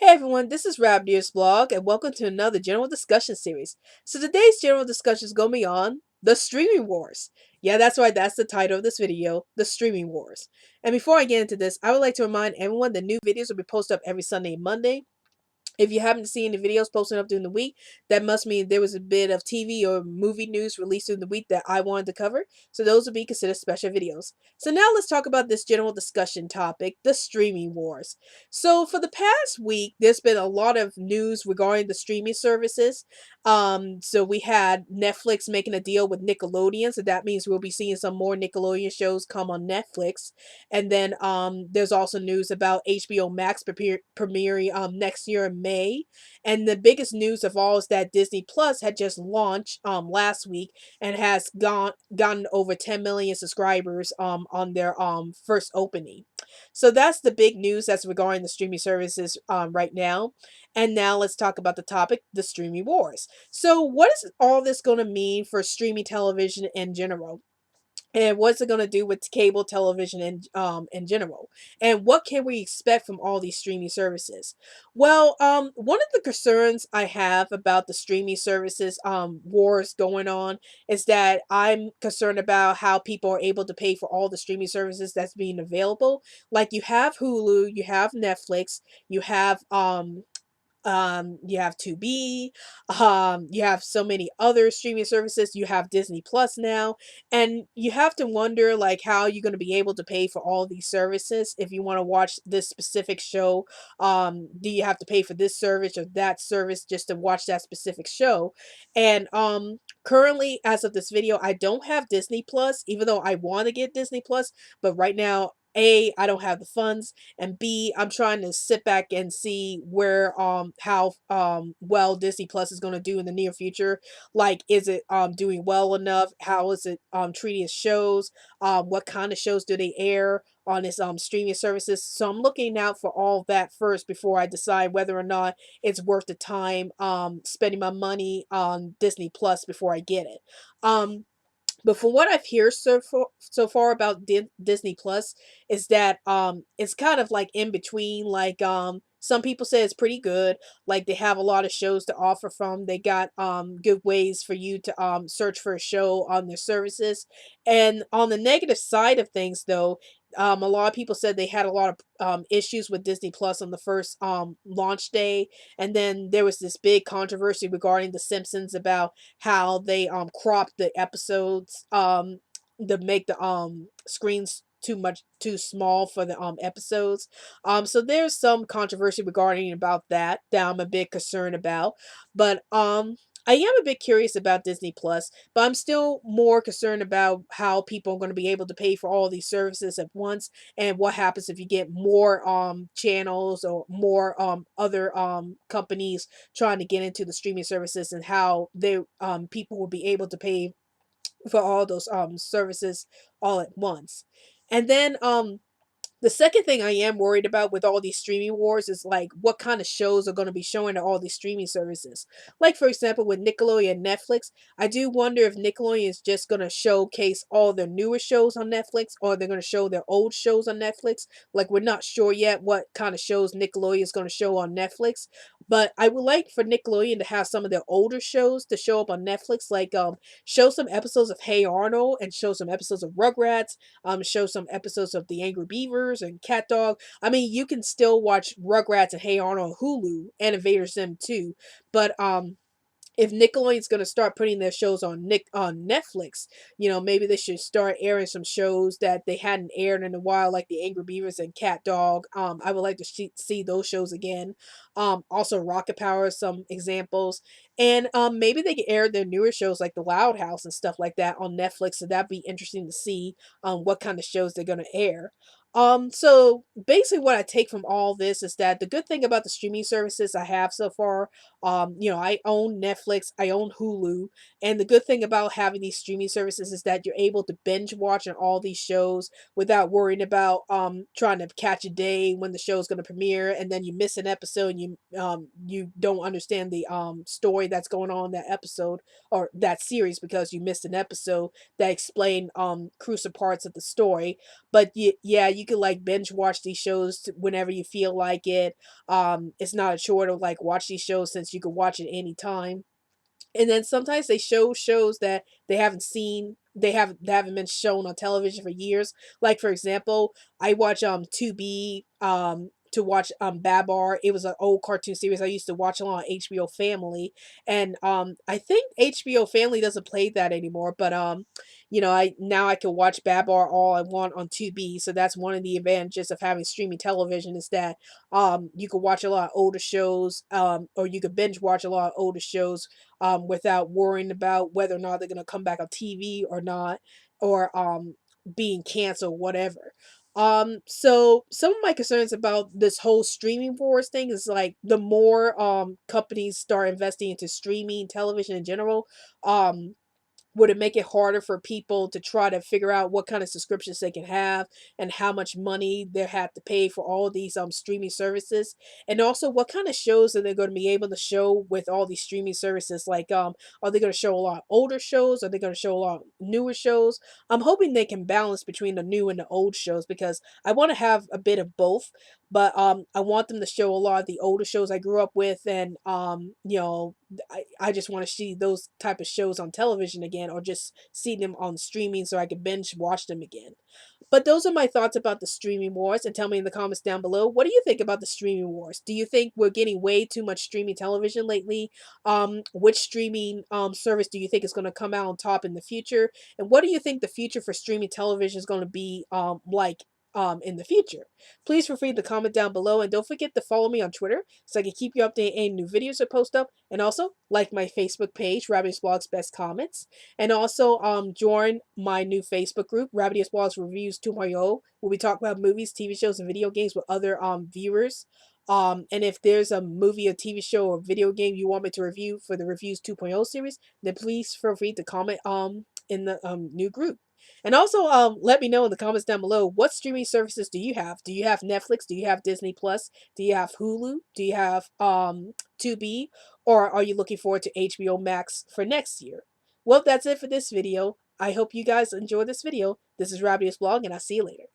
Hey everyone, this is Rabdir's blog, and welcome to another general discussion series. So today's general discussion is going to be on the streaming wars. Yeah, that's right, that's the title of this video, the streaming wars. And before I get into this, I would like to remind everyone that new videos will be posted up every Sunday and Monday. If you haven't seen the videos posted up during the week, that must mean there was a bit of TV or movie news released during the week that I wanted to cover. So those would be considered special videos. So now let's talk about this general discussion topic, the streaming wars. So for the past week, there's been a lot of news regarding the streaming services. So we had Netflix making a deal with Nickelodeon, so that means we'll be seeing some more Nickelodeon shows come on Netflix. And then there's also news about HBO Max premiering next year in May. And the biggest news of all is that Disney Plus had just launched last week and has gotten over 10 million subscribers on their first opening. So that's the big news that's regarding the streaming services right now. And now let's talk about the topic, the streaming wars. So what is all this going to mean for streaming television in general? And what's it going to do with cable television in general? And what can we expect from all these streaming services? Well, one of the concerns I have about the streaming services wars going on is that I'm concerned about how people are able to pay for all the streaming services that's being available. Like you have Hulu, you have Netflix, you have you have Tubi, you have so many other streaming services, you have Disney Plus now, and you have to wonder like how you're going to be able to pay for all these services if you want to watch this specific show. Do you have to pay for this service or that service just to watch that specific show? And currently, as of this video, I don't have Disney Plus, even though I want to get Disney Plus, but right now, I don't have the funds, and B, I'm trying to sit back and see where how well Disney Plus is going to do in the near future. Like, is it doing well enough? How is it treating its shows? What kind of shows do they air on its streaming services? So I'm looking out for all that first before I decide whether or not it's worth the time spending my money on Disney Plus before I get it. But from what I've heard so far about Disney Plus is that it's kind of like in between. Like some people say it's pretty good. Like they have a lot of shows to offer from. They got good ways for you to search for a show on their services. And on the negative side of things, though, a lot of people said they had a lot of issues with Disney Plus on the first launch day, and then there was this big controversy regarding The Simpsons about how they cropped the episodes to make the screens too small for the episodes. So there's some controversy regarding about that I'm a bit concerned about. But I am a bit curious about Disney Plus, but I'm still more concerned about how people are going to be able to pay for all these services at once, and what happens if you get more channels or more other companies trying to get into the streaming services, and how they people will be able to pay for all those services all at once. And then the second thing I am worried about with all these streaming wars is like what kind of shows are going to be showing to all these streaming services. Like for example, with Nickelodeon and Netflix, I do wonder if Nickelodeon is just going to showcase all their newer shows on Netflix, or they're going to show their old shows on Netflix. Like we're not sure yet what kind of shows Nickelodeon is going to show on Netflix, but I would like for Nickelodeon to have some of their older shows to show up on Netflix, like show some episodes of Hey Arnold and show some episodes of Rugrats, show some episodes of The Angry Beavers and Cat Dog. I mean, you can still watch Rugrats and Hey Arnold on Hulu and Invader Sim too, but if Nickelodeon's gonna start putting their shows on Netflix, maybe they should start airing some shows that they hadn't aired in a while, like The Angry Beavers and Cat Dog. I would like to see those shows again. Also Rocket Power, some examples, and maybe they can air their newer shows like The Loud House and stuff like that on Netflix. So that'd be interesting to see what kind of shows they're gonna air. So basically what I take from all this is that the good thing about the streaming services I have so far, I own Netflix, I own Hulu, and the good thing about having these streaming services is that you're able to binge watch on all these shows without worrying about trying to catch a day when the show is going to premiere, and then you miss an episode and you don't understand the story that's going on in that episode or that series because you missed an episode that explained crucial parts of the story. But yeah, you you could like binge watch these shows whenever you feel like it. It's not a chore to like watch these shows since you can watch it anytime. And then sometimes they show shows that they haven't seen, they haven't been shown on television for years. Like for example, I watch 2B to watch Babar. It was an old cartoon series I used to watch a lot on HBO Family. And I think HBO Family doesn't play that anymore, but I now I can watch Babar all I want on 2B. So that's one of the advantages of having streaming television, is that you can watch a lot of older shows, or you could binge watch a lot of older shows without worrying about whether or not they're going to come back on TV or not, or being canceled, whatever. So some of my concerns about this whole streaming wars thing is like the more companies start investing into streaming television in general, um would it make it harder for people to try to figure out what kind of subscriptions they can have, and how much money they have to pay for all these streaming services? And also, what kind of shows are they going to be able to show with all these streaming services? Like are they going to show a lot of older shows? Are they going to show a lot of newer shows? I'm hoping they can balance between the new and the old shows, because I want to have a bit of both. But I want them to show a lot of the older shows I grew up with, and I just want to see those type of shows on television again, or just see them on streaming so I can binge watch them again. But those are my thoughts about the streaming wars, and tell me in the comments down below, what do you think about the streaming wars? Do you think we're getting way too much streaming television lately? Which streaming service do you think is going to come out on top in the future? And what do you think the future for streaming television is going to be like in the future? Please feel free to comment down below, and don't forget to follow me on Twitter so I can keep you updated any new videos I post up, and also like my Facebook page, Rabbit's Blogs Best Comments, and also join my new Facebook group, Rabbit's Blogs Reviews 2.0, where we talk about movies, TV shows, and video games with other viewers. And if there's a movie, a TV show, or video game you want me to review for the Reviews 2.0 series, then please feel free to comment in the new group. And also, let me know in the comments down below, what streaming services do you have? Do you have Netflix? Do you have Disney Plus? Do you have Hulu? Do you have 2B? Or are you looking forward to HBO Max for next year? Well, that's it for this video. I hope you guys enjoyed this video. This is Rabbit's Blog, and I'll see you later.